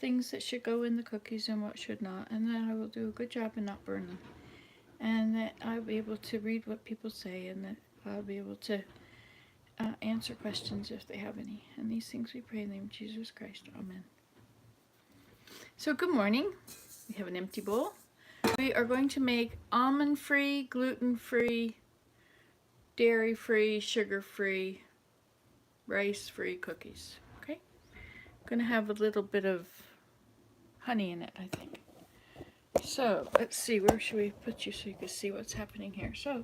things that should go in the cookies and what should not, and then I will do a good job and not burn them. And that I'll be able to read what people say, and that I'll be able to answer questions if they have any. And these things we pray in the name of Jesus Christ. Amen. So good morning. We have an empty bowl. We are going to make almond-free, gluten-free, dairy-free, sugar-free, rice-free cookies. Okay? I'm going to have a little bit of honey in it, I think. So let's see, where should we put you so you can see what's happening here? So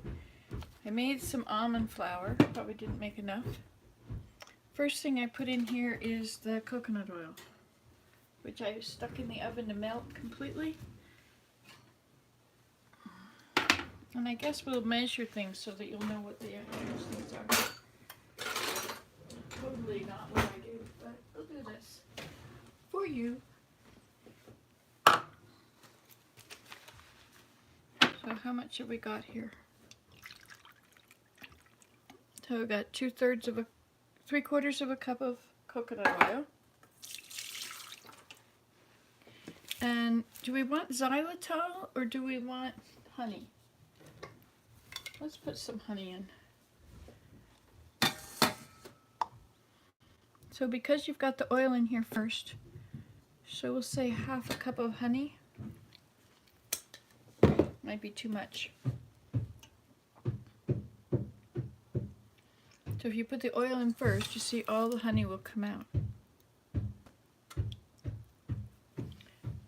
I made some almond flour, probably didn't make enough. First thing I put in here is the coconut oil, which I stuck in the oven to melt completely. And I guess we'll measure things so that you'll know what the actual things are. Totally not what I do, but we'll do this for you. So how much have we got here? So we got 3/4 of a cup of coconut oil. And do we want xylitol or do we want honey? Let's put some honey in. So because you've got the oil in here first, so we'll say 1/2 cup of honey. Might be too much. So if you put the oil in first, you see all the honey will come out.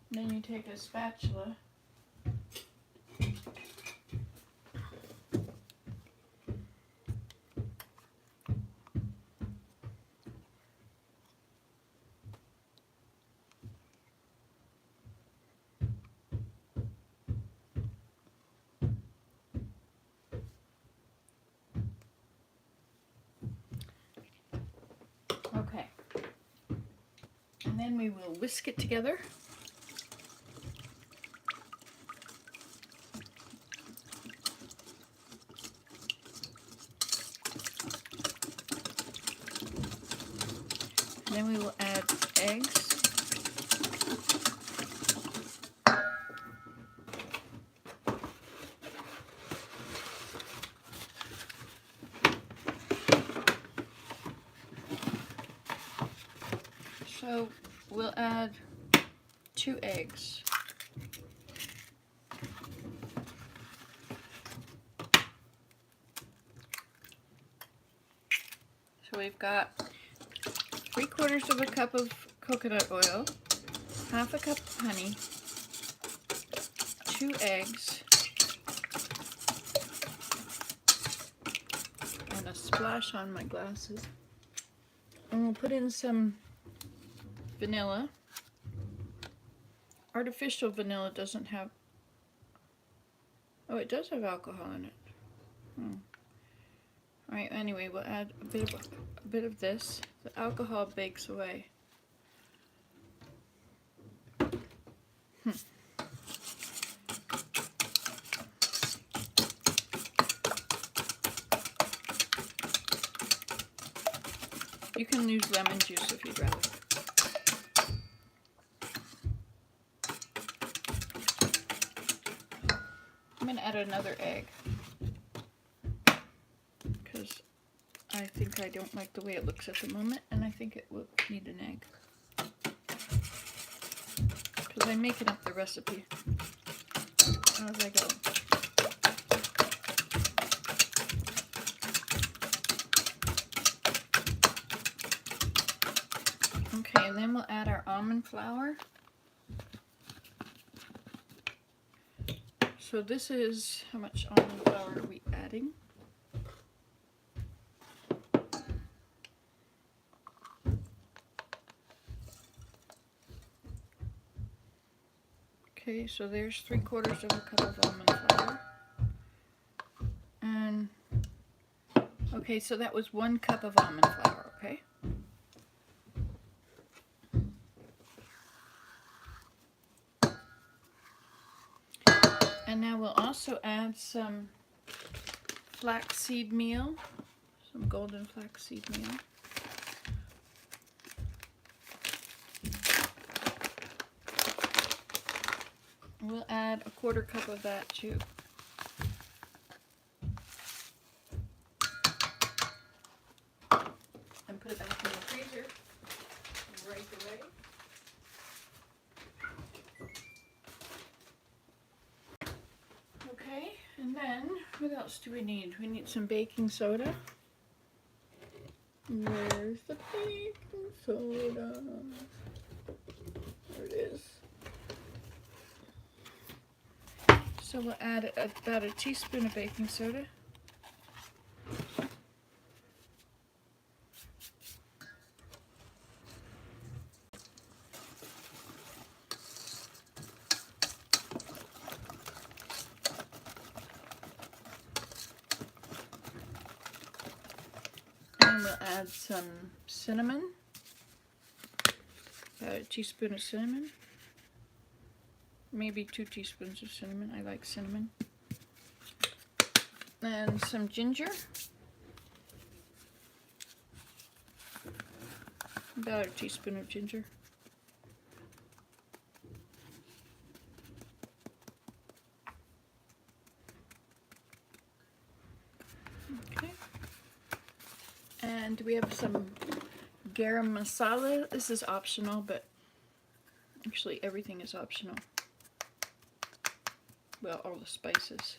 Then you take a spatula Okay. And then we will whisk it together. And then we will add eggs. So we'll add 2 eggs. So we've got 3/4 of a cup of coconut oil, 1/2 cup of honey, 2 eggs, and a splash on my glasses. And we'll put in some vanilla. Artificial vanilla doesn't have, oh, it does have alcohol in it. Alright, anyway, we'll add a bit of this. The alcohol bakes away. You can use lemon juice if you'd rather. I'm going to add another egg because I think I don't like the way it looks at the moment, and I think it will need an egg because I'm making up the recipe as I go. Okay, and then we'll add our almond flour. So this is, how much almond flour are we adding? Okay, so there's 3/4 of a cup of almond flour. And, okay, so that was 1 cup of almond flour, okay? And now we'll also add some flaxseed meal, some golden flaxseed meal. We'll add a 1/4 cup of that too. And put it back in the freezer right away. Okay, and then what else do we need? We need some baking soda. Where's the baking soda? There it is. So we'll add about a teaspoon of baking soda. And we'll add some cinnamon. About a teaspoon of cinnamon. Maybe 2 teaspoons of cinnamon. I like cinnamon. And some ginger. About a teaspoon of ginger. Okay. And we have some garam masala. This is optional, but actually everything is optional. Well, all the spices.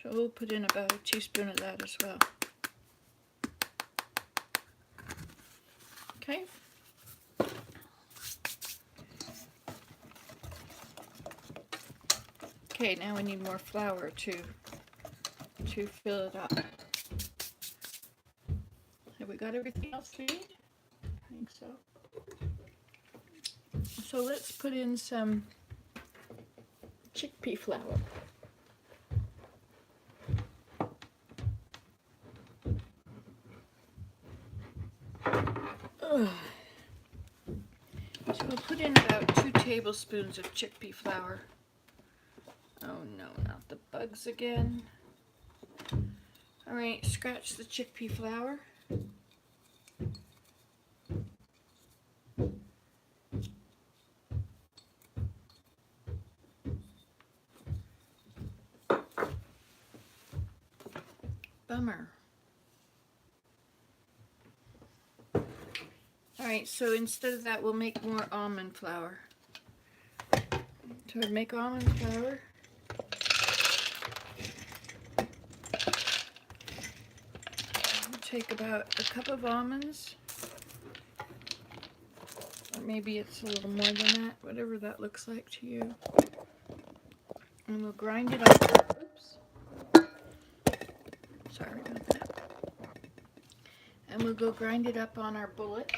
So we'll put in about a teaspoon of that as well. Okay. Okay, now we need more flour to fill it up. Have we got everything else we need? I think so. So let's put in some chickpea flour. So we'll put in about 2 tablespoons of chickpea flour. Oh no, not the bugs again. Alright, scratch the chickpea flour. Bummer. Alright, so instead of that, we'll make more almond flour. So to make almond flour, we'll take about a cup of almonds, or maybe it's a little more than that, whatever that looks like to you. And we'll grind it up. Oops. Sorry about that. And we'll go grind it up on our bullet.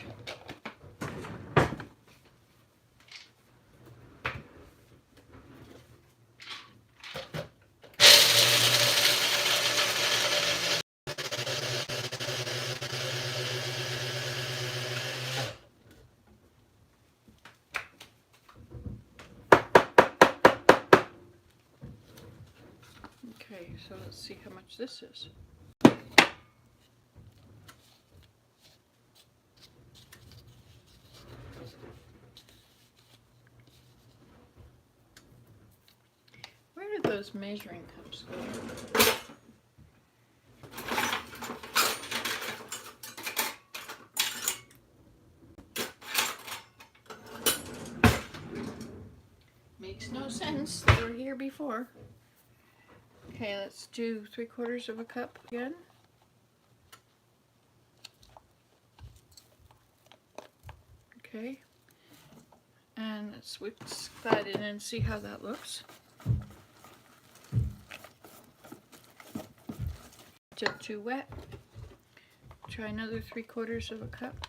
Okay, so let's see how much this is. Where did those measuring cups go? Makes no sense. They were here before. Okay, let's do 3/4 of a cup again. Okay. And let's whisk that in and see how that looks. Still too wet. Try another 3/4 of a cup.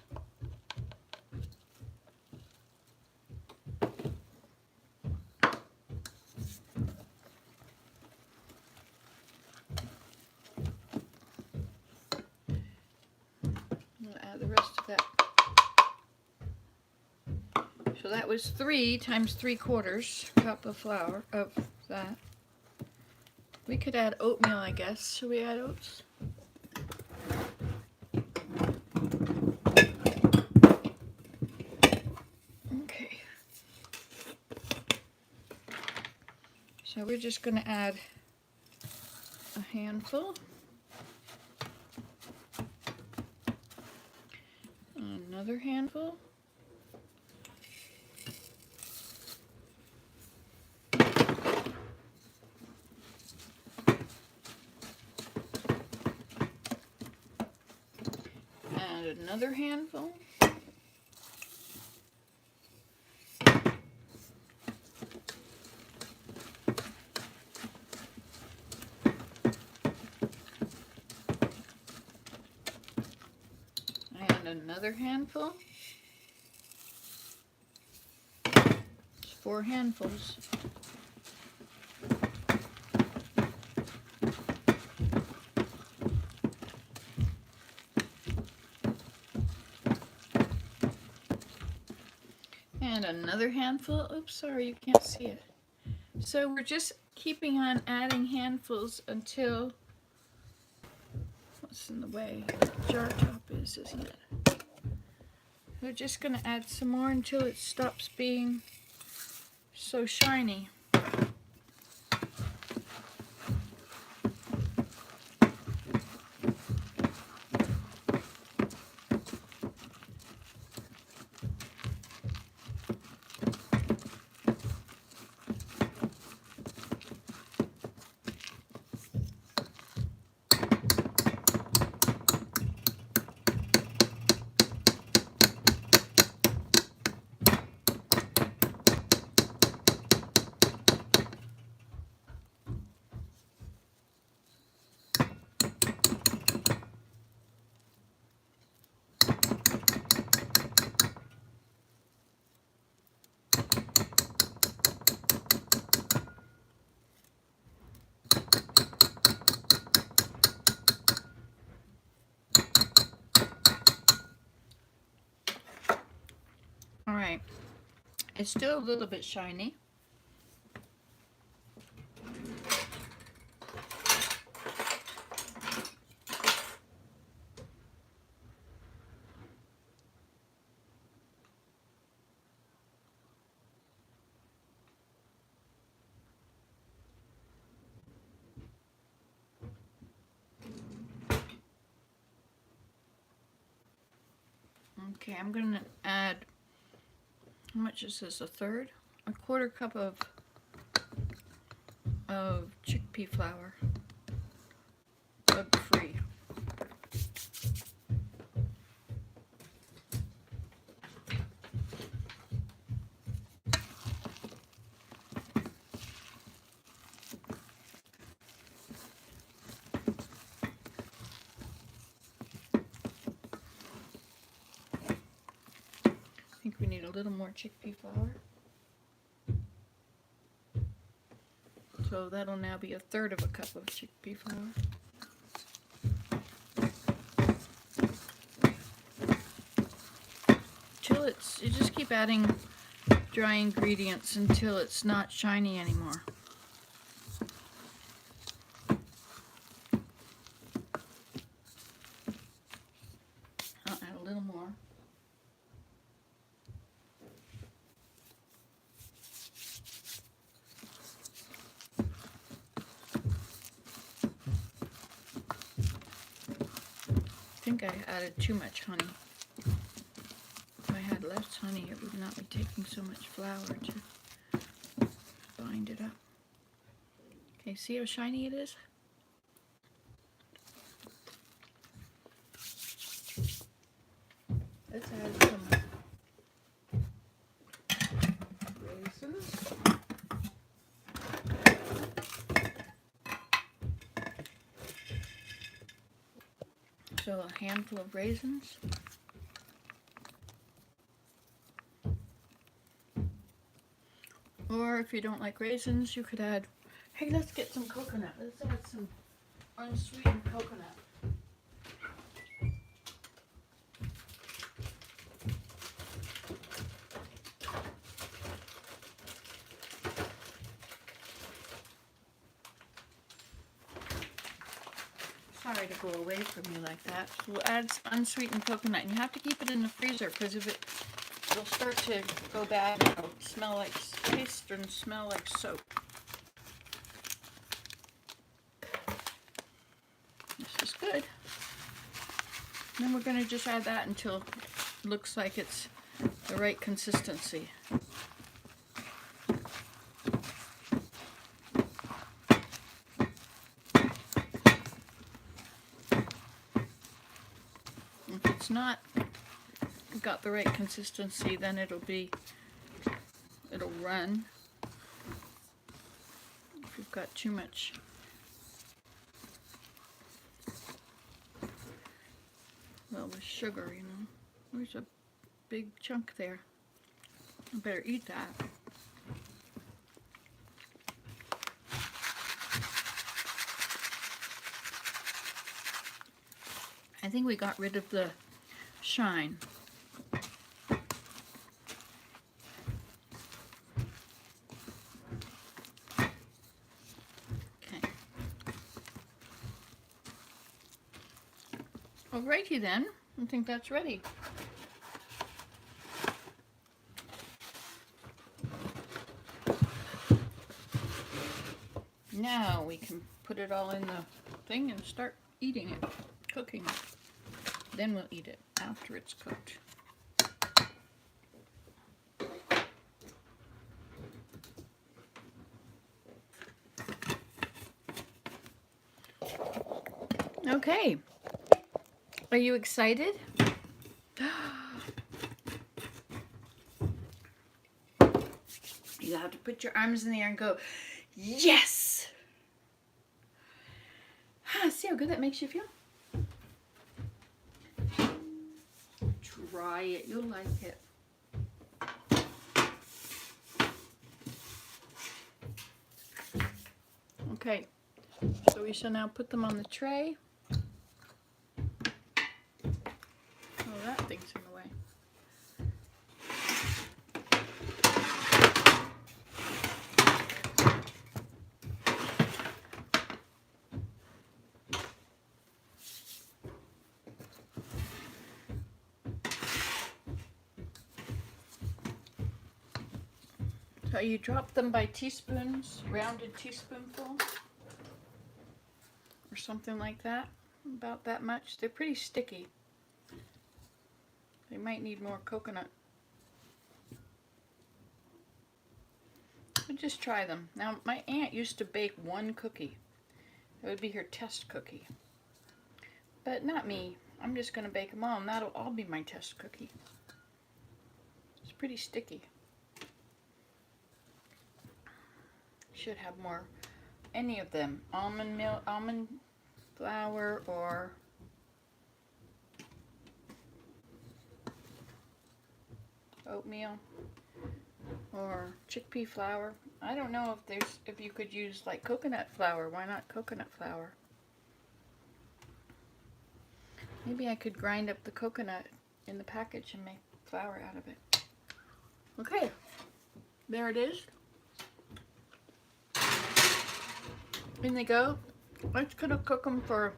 We'll add the rest of that. So that was 3 times 3/4 cup of flour of that. We could add oatmeal, I guess. Should we add oats? Okay. So we're just going to add a handful. Another handful. And another handful. And another handful. It's 4 handfuls. And another handful. Oops, sorry, you can't see it. So we're just keeping on adding handfuls until, what's in the way? Jar top is, isn't it? We're just going to add some more until it stops being so shiny. Alright, it's still a little bit shiny. Okay, I'm going to add, how much is this, a third? A quarter cup of chickpea flour, bug-free. I think we need a little more chickpea flour. So that'll now be a third of a cup of chickpea flour. Till you just keep adding dry ingredients until it's not shiny anymore. I'll add a little more. I think I added too much honey. If I had less honey, it would not be taking so much flour to bind it up. Okay, see how shiny it is? Let's add some raisins. So a handful of raisins. Or if you don't like raisins, you could add, hey, let's get some coconut. Let's add some unsweetened coconut. Sorry to go away from you like that. So we'll add some unsweetened coconut. And you have to keep it in the freezer because if it'll start to go bad and it'll smell like, taste and smell like soap. is good. And then we're going to just add that until it looks like it's the right consistency. If it's not got the right consistency, then it'll run. If you've got too much the sugar, you know. There's a big chunk there. I better eat that. I think we got rid of the shine. Okay. Alrighty then. I think that's ready. Now we can put it all in the thing and start eating it, cooking it. Then we'll eat it after it's cooked. Okay. Are you excited? You have to put your arms in the air and go, yes! See how good that makes you feel? Try it, you'll like it. Okay, so we shall now put them on the tray. Oh, that thing's in the way. So you drop them by teaspoons, rounded teaspoonful, or something like that, about that much. They're pretty sticky. They might need more coconut. But just try them. Now, my aunt used to bake one cookie. It would be her test cookie. But not me. I'm just going to bake them all, and that'll all be my test cookie. It's pretty sticky. Should have more, any of them, almond milk, almond flour, or oatmeal, or chickpea flour. I don't know if you could use like coconut flour. Why not coconut flour? Maybe I could grind up the coconut in the package and make flour out of it. Okay, there it is. In they go. Let's cook them for,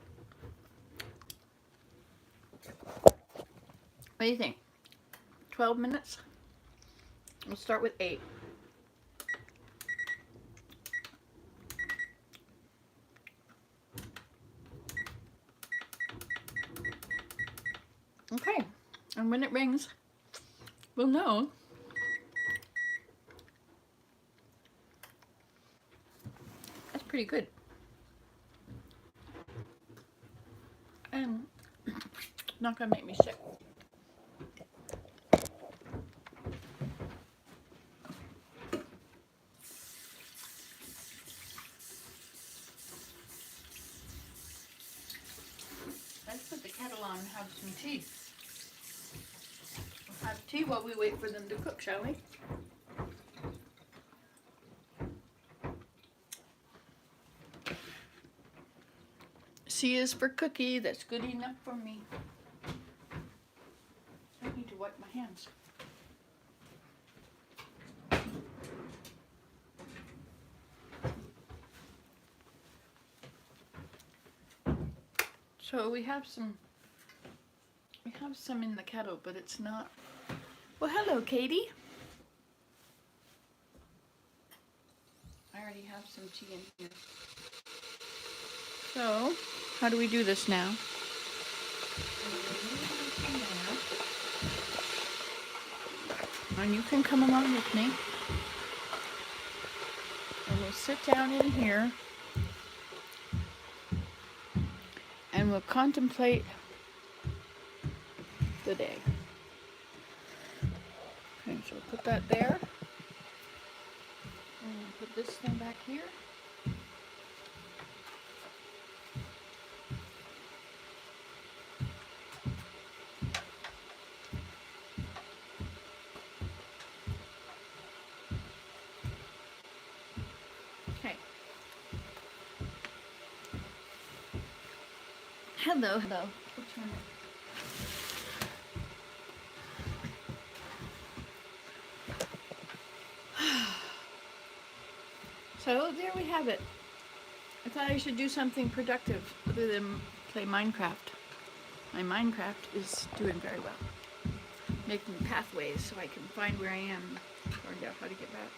what do you think? 12 minutes? We'll start with 8. Okay, and when it rings, we'll know. That's pretty good. And not gonna make me sick. Let's put the kettle on and have some tea. We'll have tea while we wait for them to cook, shall we? C is for cookie. That's good enough for me. I need to wipe my hands. So we have some in the kettle, but it's not. Well, hello, Katie. I already have some tea in here. So, how do we do this now? And you can come along with me. And we'll sit down in here and we'll contemplate the day. Okay, so we'll put that there. And we'll put this thing back here. Okay. Hello, hello. We'll turn it. So there we have it. I thought I should do something productive other than play Minecraft. My Minecraft is doing very well. Making pathways so I can find where I am and find out how to get back.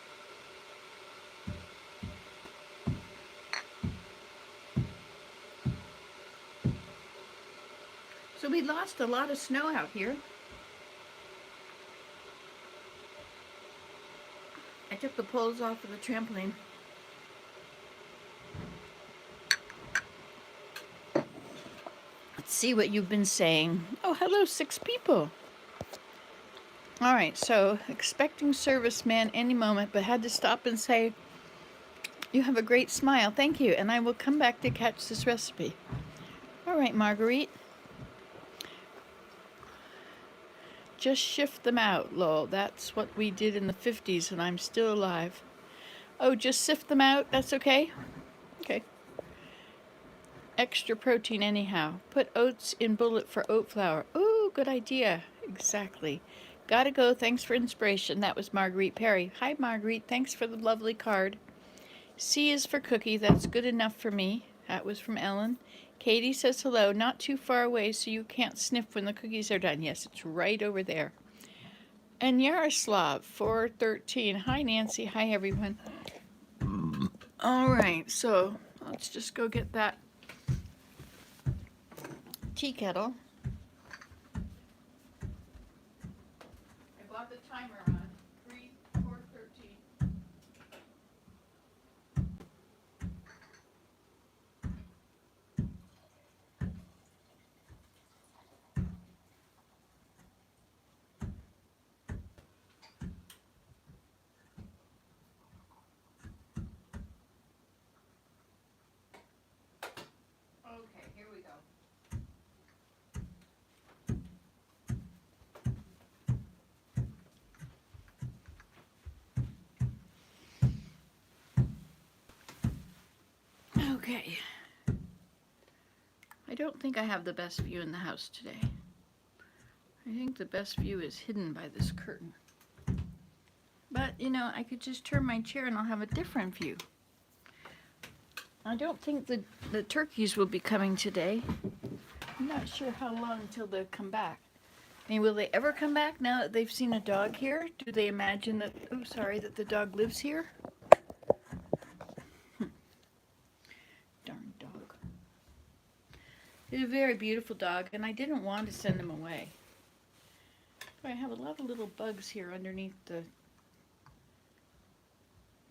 So we lost a lot of snow out here. I took the poles off of the trampoline. Let's see what you've been saying. Oh, hello, 6 people. All right, so expecting serviceman any moment, but had to stop and say, you have a great smile. Thank you, and I will come back to catch this recipe. All right, Marguerite. Just shift them out, lol. That's what we did in the 50s, and I'm still alive. Oh, just sift them out? That's okay? Okay. Extra protein anyhow. Put oats in bullet for oat flour. Ooh, good idea. Exactly. Gotta go. Thanks for inspiration. That was Marguerite Perry. Hi, Marguerite. Thanks for the lovely card. C is for cookie. That's good enough for me. That was from Ellen. Katie says hello. Not too far away so you can't sniff when the cookies are done. Yes, it's right over there. And Yaroslav, 413. Hi, Nancy. Hi, everyone. All right, so let's just go get that tea kettle. I bought the timer on 413. Okay, here we go. Okay. I don't think I have the best view in the house today. I think the best view is hidden by this curtain. But, you know, I could just turn my chair and I'll have a different view. I don't think the turkeys will be coming today. I'm not sure how long until they'll come back. I mean, will they ever come back now that they've seen a dog here? Do they imagine that, oh, sorry, that the dog lives here? Darn dog. He's a very beautiful dog, and I didn't want to send him away. I have a lot of little bugs here underneath the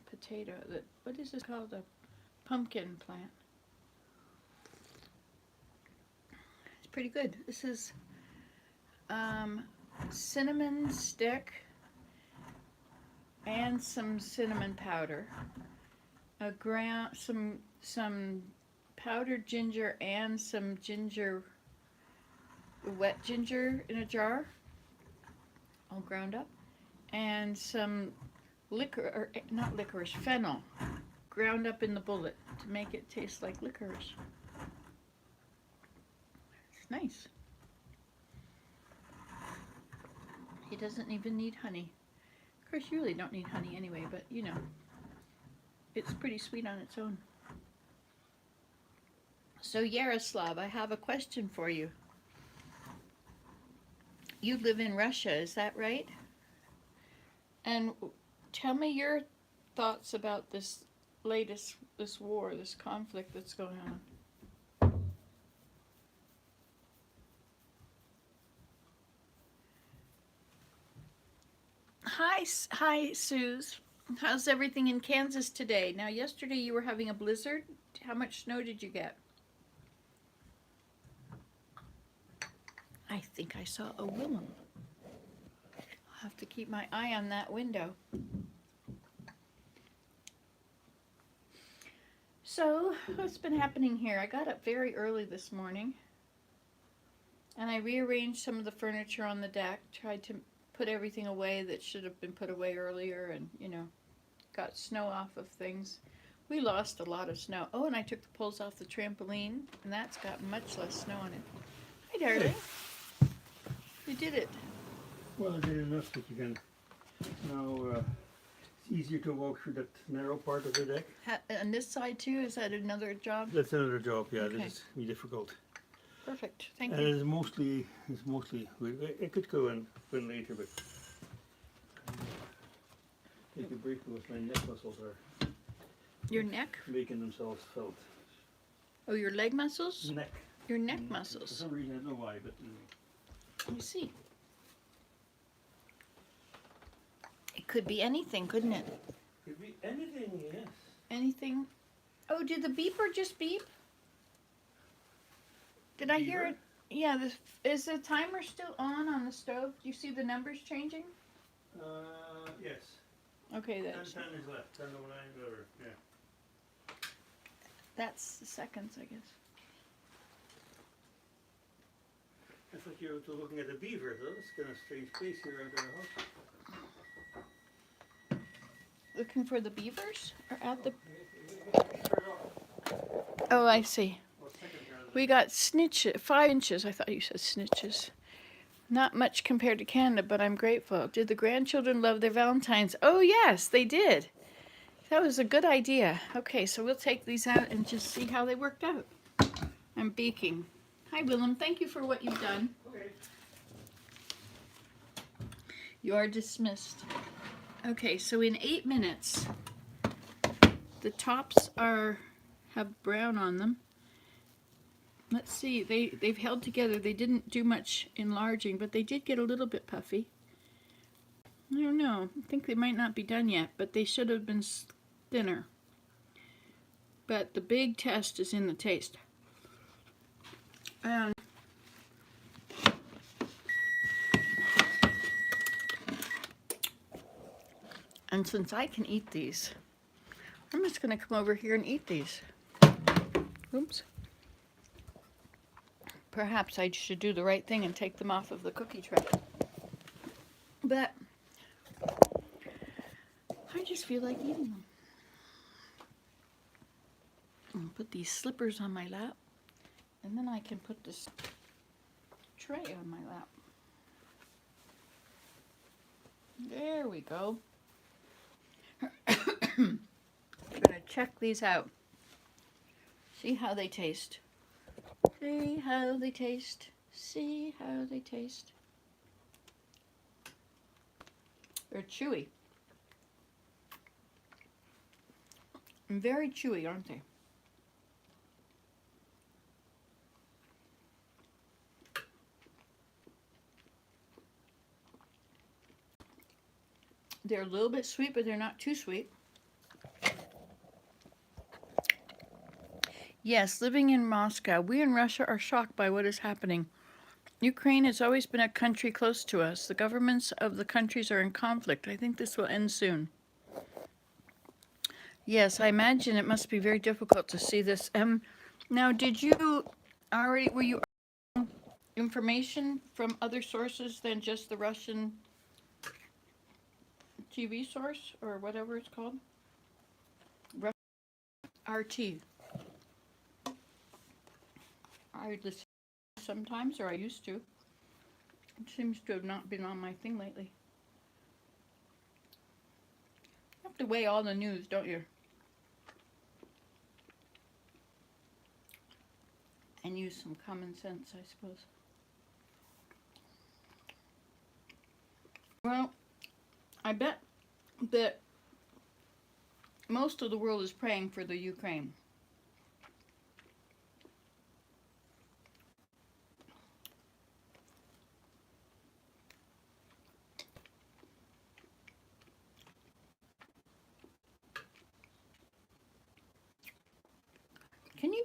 potato. What is this called? A pumpkin plant. It's pretty good. This is cinnamon stick and some cinnamon powder, some powdered ginger and some ginger, wet ginger in a jar, all ground up, and some not licorice, fennel, ground up in the bullet to make it taste like licorice. It's nice. He doesn't even need honey. Of course, you really don't need honey anyway, but you know, it's pretty sweet on its own. So Yaroslav, I have a question for you. You live in Russia, is that right? And tell me your thoughts about this war, this conflict that's going on. Hi, Suze. How's everything in Kansas today? Now, yesterday you were having a blizzard. How much snow did you get? I think I saw a Willem. I'll have to keep my eye on that window. So, what's been happening here? I got up very early this morning and I rearranged some of the furniture on the deck, tried to put everything away that should have been put away earlier, and, you know, got snow off of things. We lost a lot of snow. Oh, and I took the poles off the trampoline, and that's got much less snow on it. Hi, darling. You did it. Well, I did enough that you can now, it's easier to walk through that narrow part of the deck. On this side too, is that another job? That's another job, yeah, Okay. this is really difficult. Perfect, thank And you. it's mostly, I could go and win later, but take a break because my neck muscles are Your neck? making themselves felt. Oh, your leg muscles? Neck. Your neck For muscles. some reason, I don't know why, but Let me see. It could be anything, couldn't it? could be anything, yes. Anything? Oh, did the beeper just beep? Did I hear Beeper? it? Yeah, is the timer still on the stove? Do you see the numbers changing? Yes. Okay, 10 that's, is left, 10:09, whatever, yeah. that's the seconds, I guess. I thought you were looking at the beaver, though. It's kind of strange place here under the house. Looking for the beavers? Or at the... Oh, I see. We got snitches, 5 inches. I thought you said snitches. Not much compared to Canada, but I'm grateful. Did the grandchildren love their Valentines? Oh, yes, they did. That was a good idea. Okay, so we'll take these out and just see how they worked out. I'm baking. Hi, Willem. Thank you for what you've done. Okay. You are dismissed. Okay, so in 8 minutes, the tops have brown on them. Let's see, they've held together. They didn't do much enlarging, but they did get a little bit puffy. I don't know. I think they might not be done yet, but they should have been thinner. But the big test is in the taste. And since I can eat these, I'm just going to come over here and eat these. Oops. Perhaps I should do the right thing and take them off of the cookie tray. But I just feel like eating them. I'll put these slippers on my lap, and then I can put this tray on my lap. There we go. I'm gonna check these out. See how they taste. See how they taste. See how they taste. They're chewy. Very chewy, aren't they? They're a little bit sweet, but they're not too sweet. Yes, living in Moscow, we in Russia are shocked by what is happening. Ukraine has always been a country close to us. The governments of the countries are in conflict. I think this will end soon. Yes, I imagine it must be very difficult to see this. Now, were you information from other sources than just the Russian TV source or whatever it's called? RT. I listen sometimes, or I used to. It seems to have not been on my thing lately. You have to weigh all the news, don't you? And use some common sense, I suppose. Well, I bet that most of the world is praying for the Ukraine.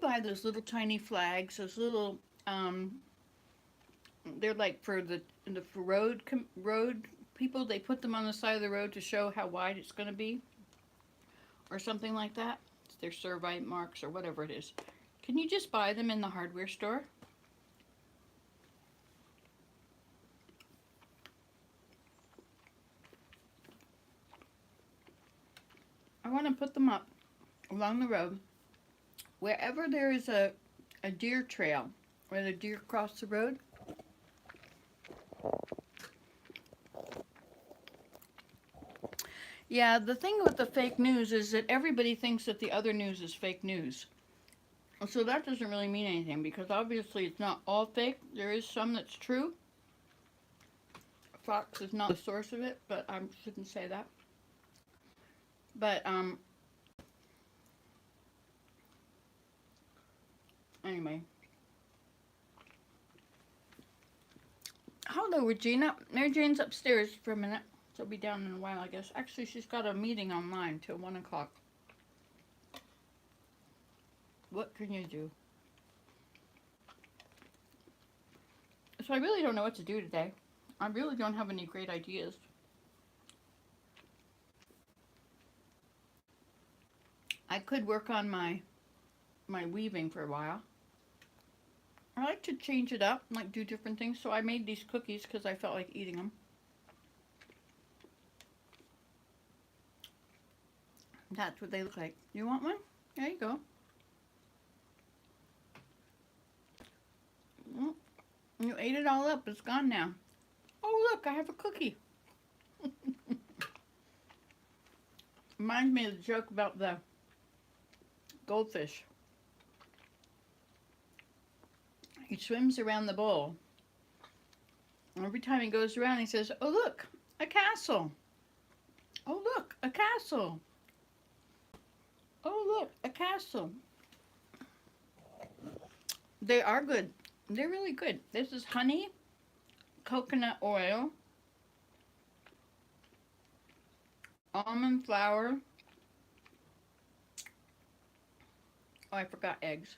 buy those little tiny flags, those little, they're like for for road people. They put them on the side of the road to show how wide it's going to be, or something like that. It's their survey marks or whatever it is. Can you just buy them in the hardware store? I want to put them up along the road wherever there is a deer trail where the deer cross the road. Yeah, the thing with the fake news is that everybody thinks that the other news is fake news. So that doesn't really mean anything, because obviously it's not all fake. There is some that's true. Fox is not the source of it, but I shouldn't say that. But, anyway. Hello, Regina. Mary Jane's upstairs for a minute. She'll be down in a while, I guess. Actually, she's got a meeting online till 1 o'clock. What can you do? So I really don't know what to do today. I really don't have any great ideas. I could work on my weaving for a while. I like to change it up, like do different things. So I made these cookies because I felt like eating them. That's what they look like. You want one? There you go. Well, you ate it all up. It's gone now. Oh, look, I have a cookie. Reminds me of the joke about the goldfish. He swims around the bowl. Every time he goes around, he says, "Oh, look, a castle. Oh, look, a castle. Oh, look, a castle." They are good. They're really good. This is honey, coconut oil, almond flour. Oh, I forgot eggs.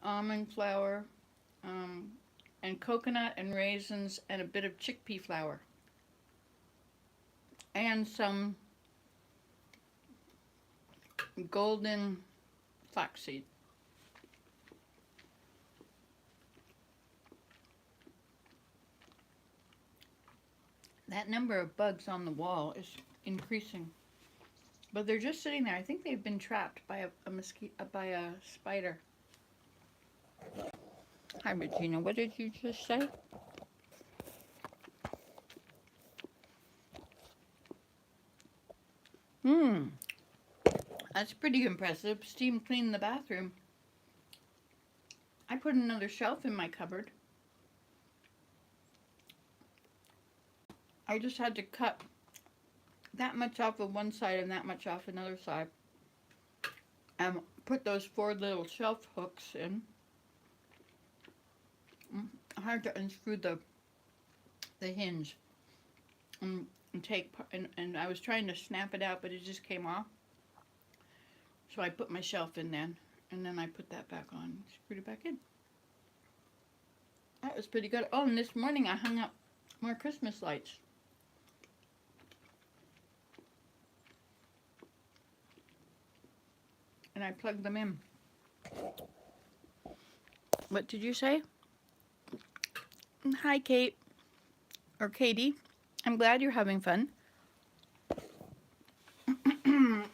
Almond flour, and coconut and raisins and a bit of chickpea flour. And some golden flaxseed. That number of bugs on the wall is increasing. But they're just sitting there. I think they've been trapped by a mosquito, by a spider. Hi, Regina. What did you just say? That's pretty impressive. Steam cleaned the bathroom. I put another shelf in my cupboard. I just had to cut that much off of one side and that much off another side. And put those 4 little shelf hooks in. I had to unscrew the hinge and I was trying to snap it out, but it just came off. So I put my shelf in then, and then I put that back on, screwed it back in. That was pretty good. Oh, and this morning I hung up more Christmas lights. And I plugged them in. What did you say? Hi, Kate. Or Katie. I'm glad you're having fun.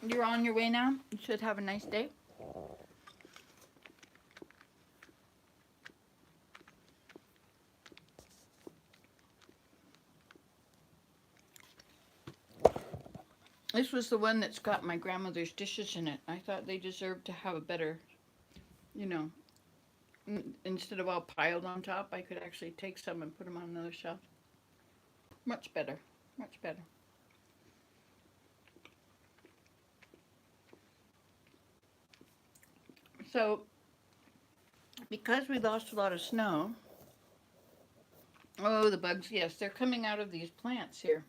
You're on your way now. You should have a nice day. This was the one that's got my grandmother's dishes in it. I thought they deserved to have a better, you know, instead of all piled on top, I could actually take some and put them on another shelf. Much better. Much better. So, because we lost a lot of snow, oh, the bugs, yes, they're coming out of these plants here.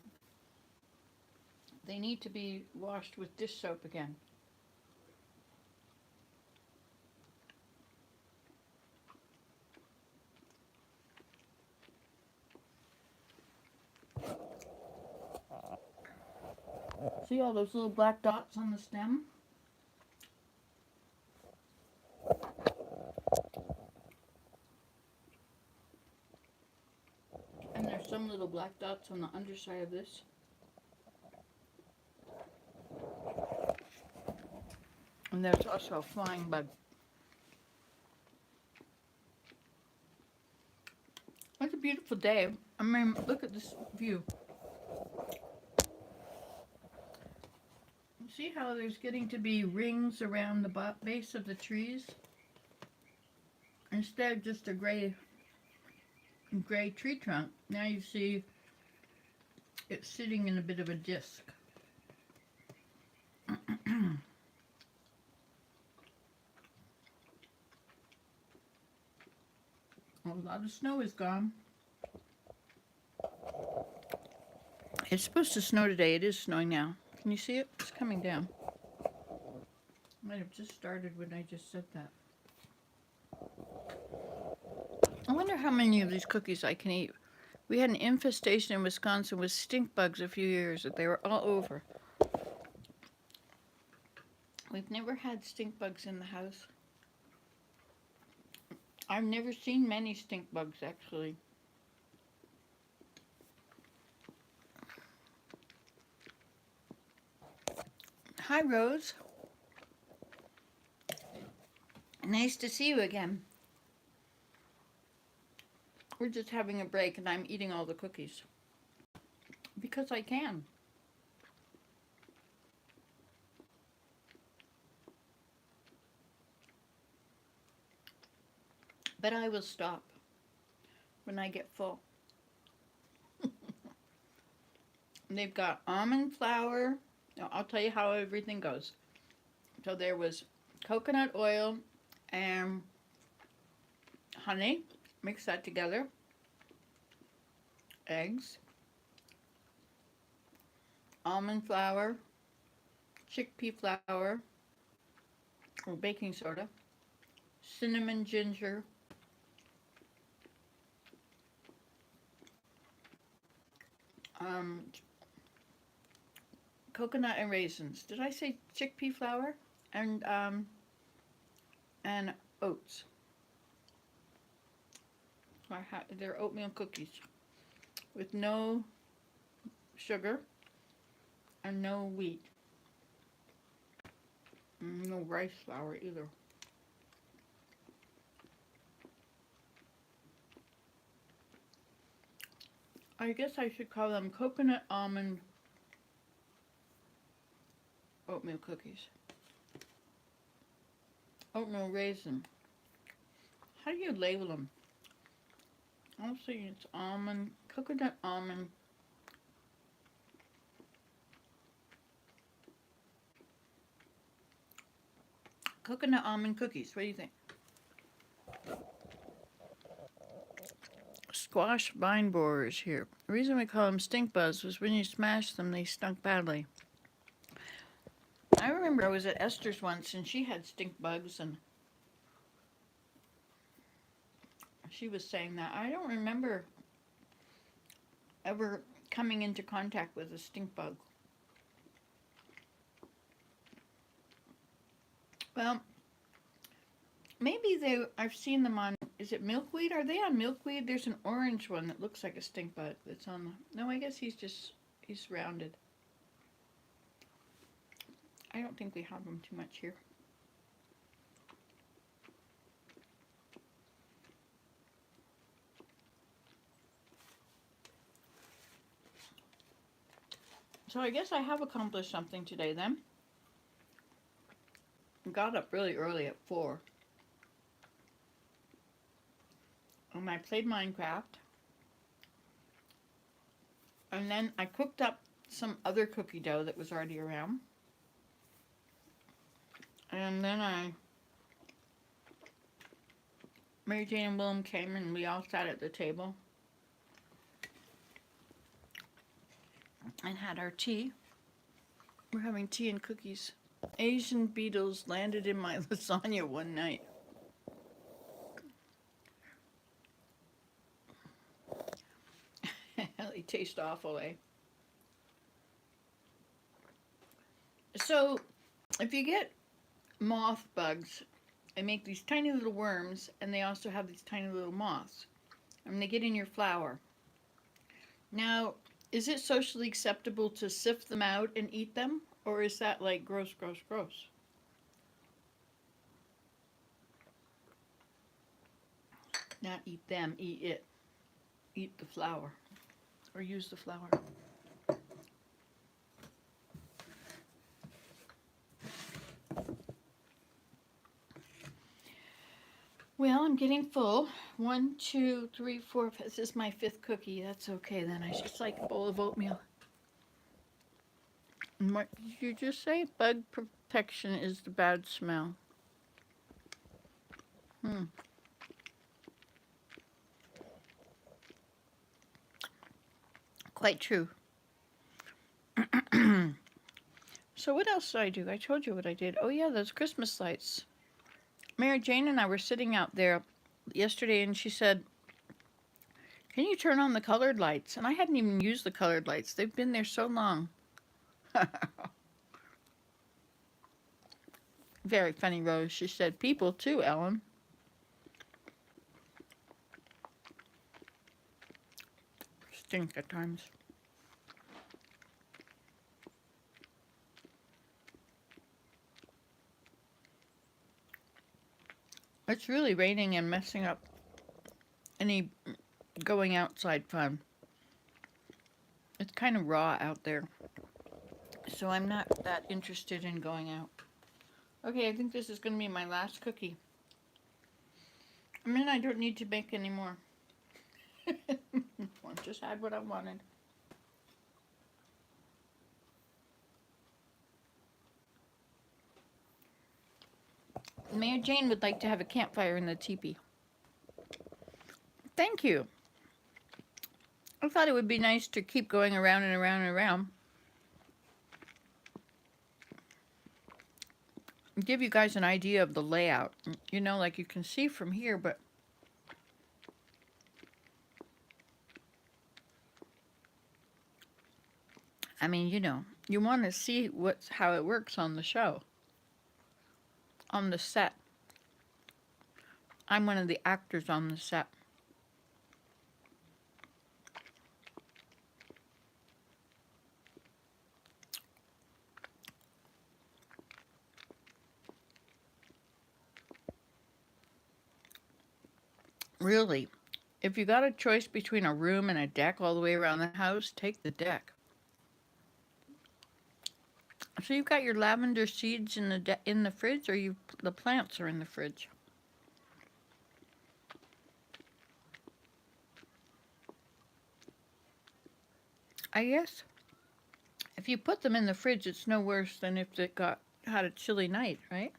They need to be washed with dish soap again. See all those little black dots on the stem? And there's some little black dots on the underside of this. And there's also a flying bug. It's a beautiful day. I mean, look at this view. See how there's getting to be rings around the base of the trees? Instead of just a gray tree trunk, now you see it's sitting in a bit of a disc. A lot of snow is gone. It's supposed to snow today. It is snowing now. Can you see it? It's coming down. Might have just started when I just said that. I wonder how many of these cookies I can eat. We had an infestation in Wisconsin with stink bugs a few years ago. They were all over. We've never had stink bugs in the house. I've never seen many stink bugs, actually. Hi, Rose. Nice to see you again. We're just having a break and I'm eating all the cookies. Because I can. But I will stop when I get full. They've got almond flour. Now, I'll tell you how everything goes. So there was coconut oil and honey. Mix that together. Eggs. Almond flour. Chickpea flour. Or baking soda. Cinnamon, ginger. Coconut and raisins. Did I say chickpea flour? And oats. They're oatmeal cookies with no sugar and no wheat. No rice flour either. I guess I should call them coconut almond oatmeal cookies. Oatmeal raisin. How do you label them? I'll see it's almond, coconut almond. Coconut almond cookies. What do you think? Squash vine borers here. The reason we call them stink bugs was when you smashed them, they stunk badly. I remember I was at Esther's once and she had stink bugs and she was saying that. I don't remember ever coming into contact with a stink bug. Well, maybe I've seen them on, is it milkweed? Are they on milkweed? There's an orange one that looks like a stink bug that's on the, no, I guess he's rounded. I don't think we have them too much here. So I guess I have accomplished something today then. Got up really early at 4. And I played Minecraft. And then I cooked up some other cookie dough that was already around. And then Mary Jane and Willem came and we all sat at the table and had our tea. We're having tea and cookies. Asian beetles landed in my lasagna one night. They taste awful, eh? So, if you get moth bugs, they make these tiny little worms, and they also have these tiny little moths, and they get in your flour. Now, is it socially acceptable to sift them out and eat them, or is that like gross, gross, gross? Not eat them, eat it. Eat the flour, or use the flour. Well, I'm getting full. 1, 2, 3, 4. This is my 5th cookie. That's okay then. I just like a bowl of oatmeal. And what did you just say? Bug protection is the bad smell. Quite true. So what else did I do? I told you what I did. Oh yeah, those Christmas lights. Mary Jane and I were sitting out there yesterday, and she said, "Can you turn on the colored lights?" And I hadn't even used the colored lights. They've been there so long. Very funny, Rose. She said, "People too, Ellen." Stink at times. It's really raining and messing up any going outside fun. It's kind of raw out there, so I'm not that interested in going out. Okay, I think this is going to be my last cookie. I mean, I don't need to make any more. I just had what I wanted. Mayor Jane would like to have a campfire in the teepee. Thank you. I thought it would be nice to keep going around and around and around. Give you guys an idea of the layout. You know, like you can see from here, but I mean, you know, you want to see how it works on the show, on the set. I'm one of the actors on the set. Really, if you got a choice between a room and a deck all the way around the house, take the deck. So you've got your lavender seeds in the fridge, or the plants are in the fridge? I guess if you put them in the fridge, it's no worse than if it had a chilly night, right?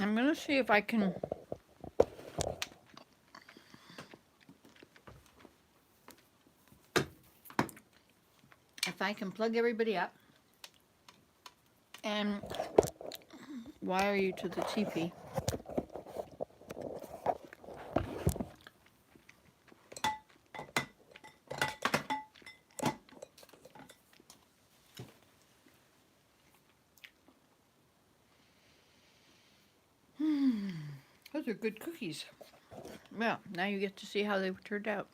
I'm gonna see if I can plug everybody up and wire you to the teepee. Those are good cookies. Well, now you get to see how they turned out.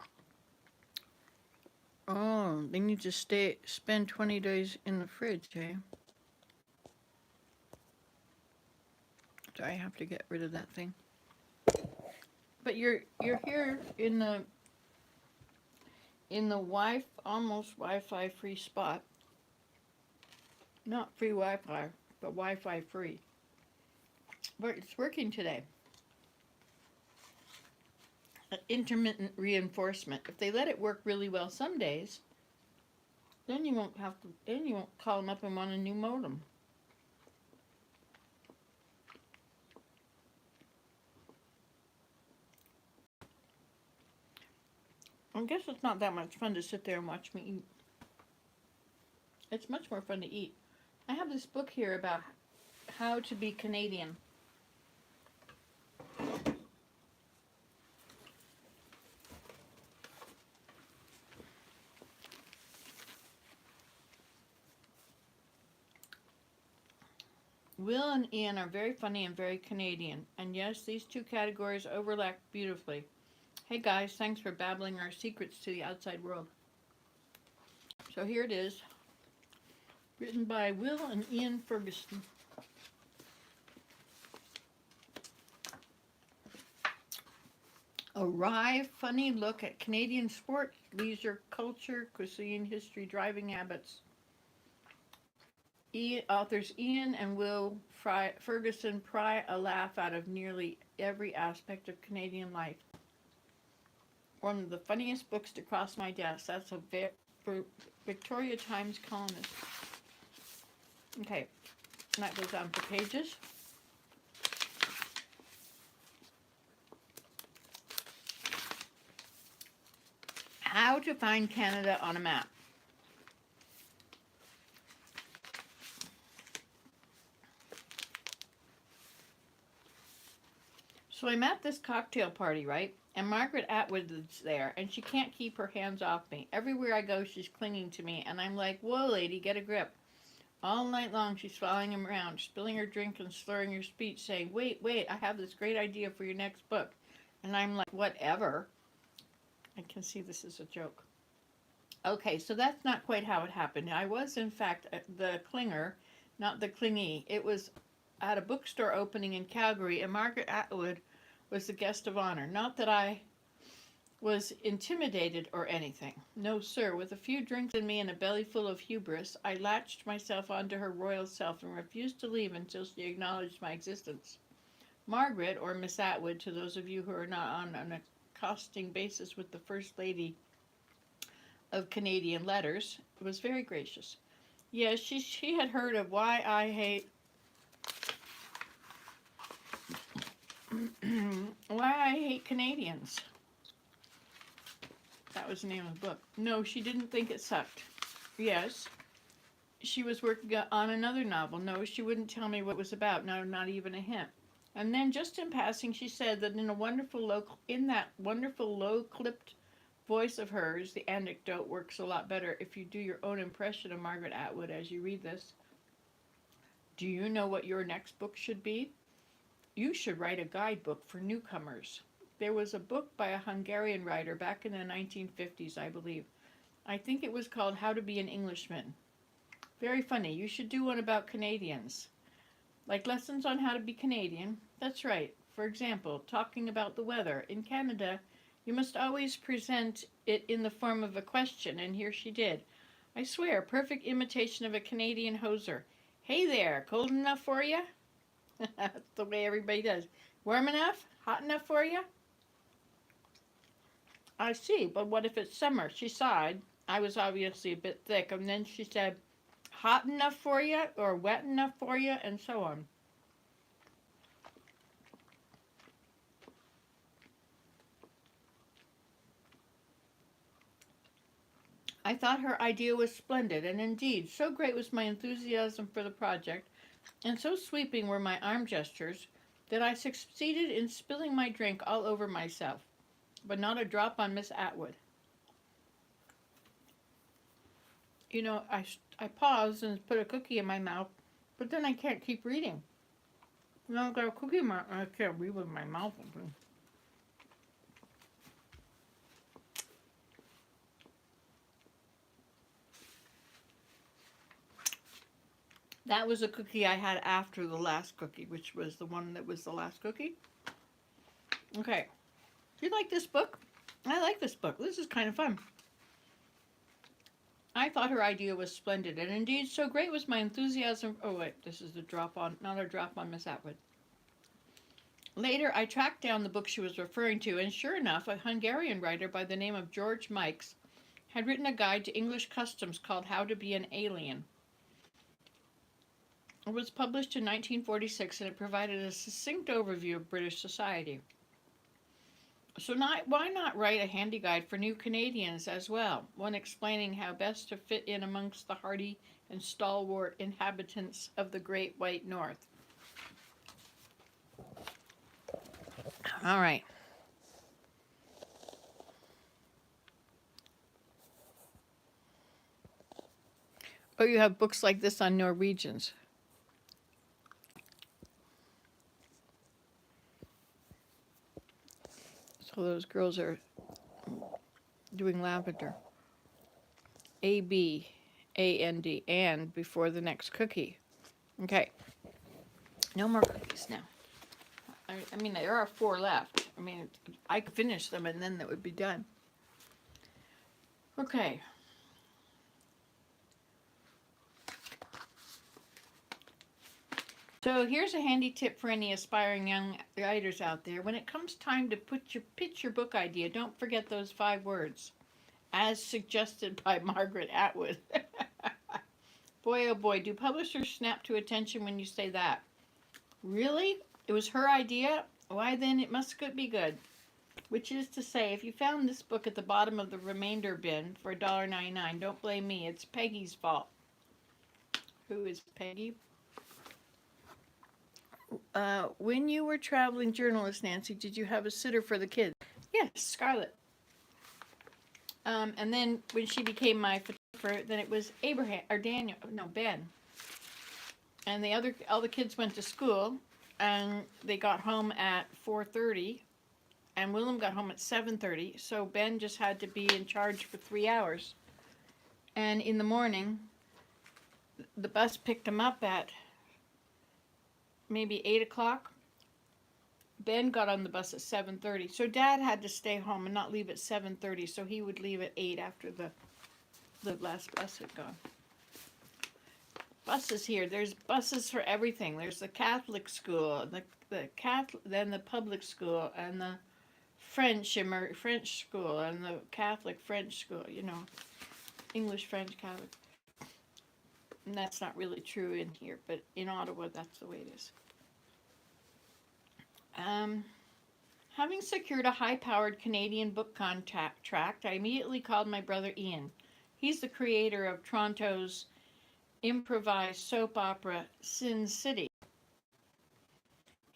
Oh, they need to spend 20 days in the fridge, eh? So I have to get rid of that thing. But you're here in the almost Wi-Fi free spot. Not free Wi-Fi, but Wi-Fi free. But it's working today. Intermittent reinforcement. If they let it work really well some days, then you won't call them up and want a new modem. I guess it's not that much fun to sit there and watch me eat. It's much more fun to eat. I have this book here about how to be Canadian. Will and Ian are very funny and very Canadian. And yes, these two categories overlap beautifully. Hey guys, thanks for babbling our secrets to the outside world. So here it is, written by Will and Ian Ferguson. A wry, funny look at Canadian sport, leisure, culture, cuisine, history, driving habits. Authors Ian and Will Ferguson pry a laugh out of nearly every aspect of Canadian life. One of the funniest books to cross my desk. That's a Victoria Times columnist. Okay, and that goes on for pages. How to find Canada on a map. So I'm at this cocktail party, right? And Margaret Atwood is there, and she can't keep her hands off me. Everywhere I go, she's clinging to me, and I'm like, whoa, lady, get a grip. All night long, she's following him around, spilling her drink and slurring her speech, saying, wait, I have this great idea for your next book. And I'm like, whatever. I can see this is a joke. Okay, so that's not quite how it happened. I was, in fact, the clinger, not the clingy. It was at a bookstore opening in Calgary, and Margaret Atwood was the guest of honor. Not that I was intimidated or anything. No, sir. With a few drinks in me and a belly full of hubris, I latched myself onto her royal self and refused to leave until she acknowledged my existence. Margaret, or Miss Atwood, to those of you who are not on an accosting basis with the First Lady of Canadian Letters, was very gracious. Yes, she had heard of Why I Hate Canadians. That was the name of the book. No, she didn't think it sucked. Yes, she was working on another novel. No, she wouldn't tell me what it was about. No, not even a hint. And then, just in passing, she said that in that wonderful low-clipped voice of hers, the anecdote works a lot better if you do your own impression of Margaret Atwood as you read this. Do you know what your next book should be? You should write a guidebook for newcomers. There was a book by a Hungarian writer back in the 1950s, I believe. I think it was called How to Be an Englishman. Very funny. You should do one about Canadians. Like lessons on how to be Canadian. That's right. For example, talking about the weather. In Canada, you must always present it in the form of a question, and here she did. I swear, perfect imitation of a Canadian hoser. Hey there, cold enough for you? That's the way everybody does. Warm enough? Hot enough for you? I see, but what if it's summer? She sighed. I was obviously a bit thick, and then she said, hot enough for you, or wet enough for you, and so on. I thought her idea was splendid, and indeed, so great was my enthusiasm for the project, and so sweeping were my arm gestures, that I succeeded in spilling my drink all over myself, but not a drop on Miss Atwood. You know, I pause and put a cookie in my mouth, but then I can't keep reading. You know, I've got a cookie in my mouth, I can't read with my mouth open. That was a cookie I had after the last cookie, which was the one that was the last cookie. Okay. Do you like this book? I like this book. This is kind of fun. I thought her idea was splendid, and indeed so great was my enthusiasm. Oh wait, this is the drop on, not a drop on Miss Atwood. Later, I tracked down the book she was referring to, and sure enough, a Hungarian writer by the name of George Mikes had written a guide to English customs called How to Be an Alien. It was published in 1946, and it provided a succinct overview of British society. So why not write a handy guide for new Canadians as well, one explaining how best to fit in amongst the hardy and stalwart inhabitants of the Great White North? All right. Oh, you have books like this on Norwegians. So those girls are doing lavender. A-B-A-N-D, and before the next cookie. Okay. No more cookies now. I mean, there are 4 left. I mean, I could finish them and then that would be done. Okay. So here's a handy tip for any aspiring young writers out there. When it comes time to pitch your book idea, don't forget those 5 words, as suggested by Margaret Atwood. Boy, oh boy, do publishers snap to attention when you say that. Really? It was her idea? Why then it must be good. Which is to say, if you found this book at the bottom of the remainder bin for $1.99, don't blame me. It's Peggy's fault. Who is Peggy? When you were traveling journalist, Nancy, did you have a sitter for the kids? Yes, Scarlett. And then when she became my photographer, then it was Abraham, or Daniel, no, Ben. And all the kids went to school, and they got home at 4:30, and Willem got home at 7:30, so Ben just had to be in charge for 3 hours. And in the morning, the bus picked him up at maybe 8 o'clock. Ben got on the bus at 7:30, so Dad had to stay home and not leave at 7:30, so he would leave at 8 after the last bus had gone. Buses here. There's buses for everything. There's the Catholic school, then the public school, and the French school, and the Catholic French school. You know, English, French, Catholic. And that's not really true in here, but in Ottawa, that's the way it is. Having secured a high-powered Canadian book contract, I immediately called my brother Ian. He's the creator of Toronto's improvised soap opera Sin City.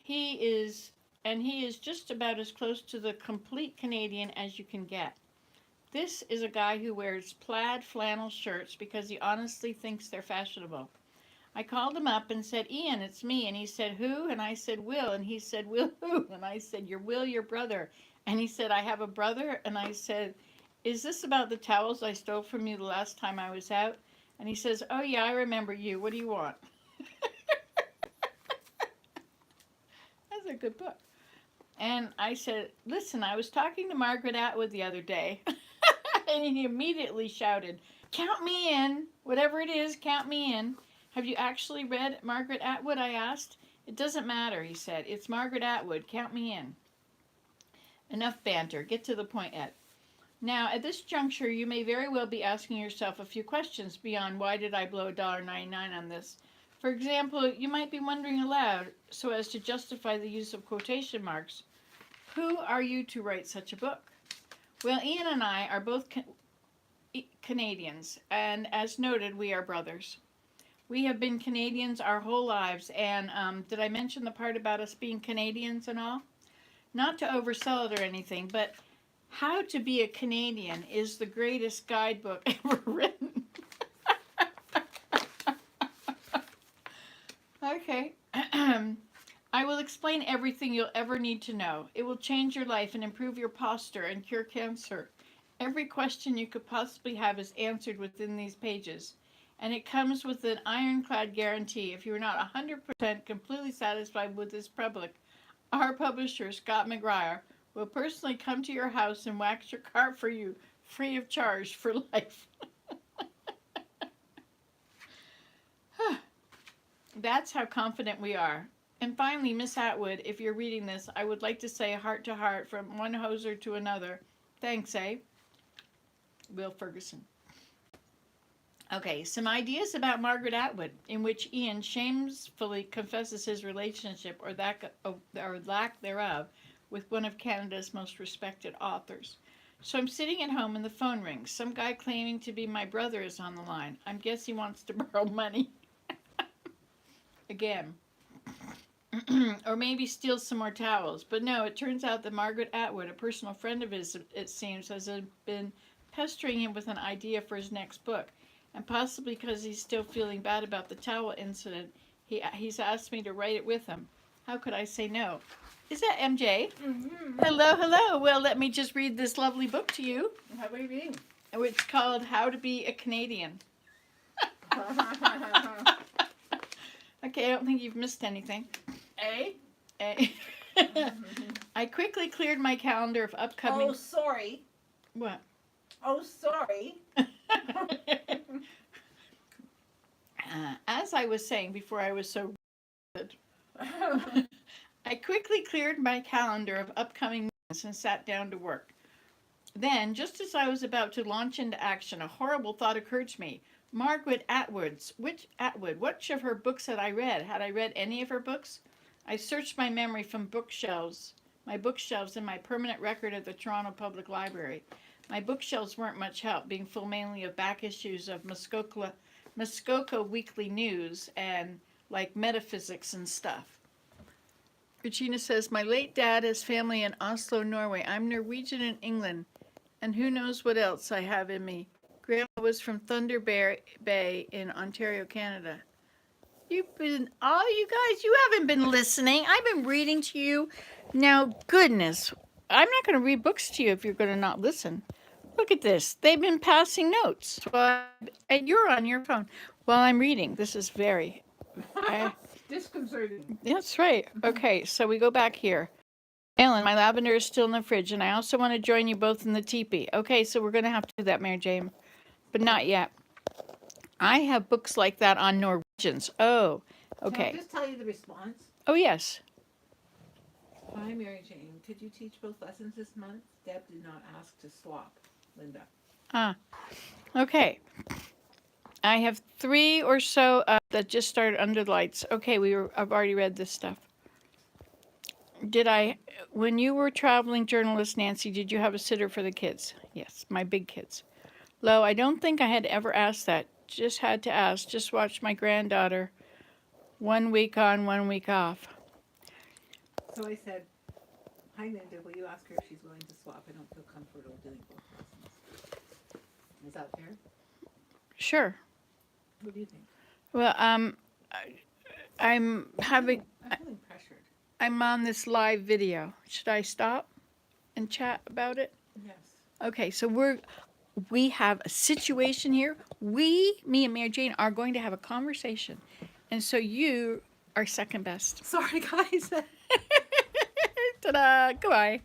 He is just about as close to the complete Canadian as you can get. This is a guy who wears plaid flannel shirts because he honestly thinks they're fashionable. I called him up and said, Ian, it's me. And he said, who? And I said, Will. And he said, Will who? And I said, you're Will, your brother. And he said, I have a brother. And I said, is this about the towels I stole from you the last time I was out? And he says, oh yeah, I remember you. What do you want? That's a good book. And I said, listen, I was talking to Margaret Atwood the other day. And he immediately shouted, count me in. Whatever it is, count me in. Have you actually read Margaret Atwood, I asked. It doesn't matter, he said. It's Margaret Atwood. Count me in. Enough banter. Get to the point, Ed. Now, at this juncture, you may very well be asking yourself a few questions beyond why did I blow $1.99 on this. For example, you might be wondering aloud, so as to justify the use of quotation marks, who are you to write such a book? Well, Ian and I are both Canadians, and as noted, we are brothers. We have been Canadians our whole lives, and did I mention the part about us being Canadians and all? Not to oversell it or anything, but How to Be a Canadian is the greatest guidebook ever written. Okay. I will explain everything you'll ever need to know. It will change your life and improve your posture and cure cancer. Every question you could possibly have is answered within these pages. And it comes with an ironclad guarantee. If you're not 100% completely satisfied with this public, our publisher, Scott McGuire, will personally come to your house and wax your car for you, free of charge for life. That's how confident we are. And finally, Miss Atwood, if you're reading this, I would like to say heart to heart from one hoser to another. Thanks, eh? Will Ferguson. Okay, some ideas about Margaret Atwood, in which Ian shamefully confesses his relationship or lack thereof with one of Canada's most respected authors. So I'm sitting at home and the phone rings. Some guy claiming to be my brother is on the line. I guess he wants to borrow money. Again. Or maybe steal some more towels. But no, it turns out that Margaret Atwood, a personal friend of his, it seems, has been pestering him with an idea for his next book. And possibly because he's still feeling bad about the towel incident, he's asked me to write it with him. How could I say no? Is that MJ? Mm-hmm. Hello, hello. Well, let me just read this lovely book to you. How are you being? It's called How to Be a Canadian. Okay, I don't think you've missed anything. A? Eh. I quickly cleared my calendar of upcoming. Oh, sorry. What? Oh, sorry. As I was saying before, I was so good. I quickly cleared my calendar of upcoming meetings and sat down to work. Then, just as I was about to launch into action, a horrible thought occurred to me. Margaret Atwood. Which of her books had I read? Had I read any of her books? I searched my memory from my bookshelves in my permanent record at the Toronto Public Library. My bookshelves weren't much help, being full mainly of back issues of Muskoka Weekly News and like metaphysics and stuff. Regina says, my late dad has family in Oslo, Norway. I'm Norwegian in England, and who knows what else I have in me. Grandma was from Thunder Bay in Ontario, Canada. You guys, you haven't been listening. I've been reading to you. Now, goodness, I'm not going to read books to you if you're going to not listen. Look at this. They've been passing notes. And you're on your phone while I'm reading. This is very... Disconcerting. That's right. Okay, so we go back here. Ellen, my lavender is still in the fridge, and I also want to join you both in the teepee. Okay, so we're going to have to do that, Mary Jane, but not yet. I have books like that on Norwegians. Oh, Can okay. I just tell you the response? Oh, yes. Hi, Mary Jane. Could you teach both lessons this month? Deb did not ask to swap. Linda. Okay. I have 3 or so that just started under the lights. Okay, I've already read this stuff. When you were traveling journalist, Nancy, did you have a sitter for the kids? Yes, my big kids. Lo, I don't think I had ever asked that. Just had to ask. Just watched my granddaughter 1 week on, 1 week off. So I said, hi, Linda. Will you ask her if she's willing to swap? I don't feel comfortable doing both lessons. Is that fair? Sure. What do you think? Well, I'm I'm feeling pressured. I'm on this live video. Should I stop and chat about it? Yes. Okay, so we have a situation here. Me and Mary Jane are going to have a conversation. And so you are second best. Sorry, guys. Ta-da! Goodbye.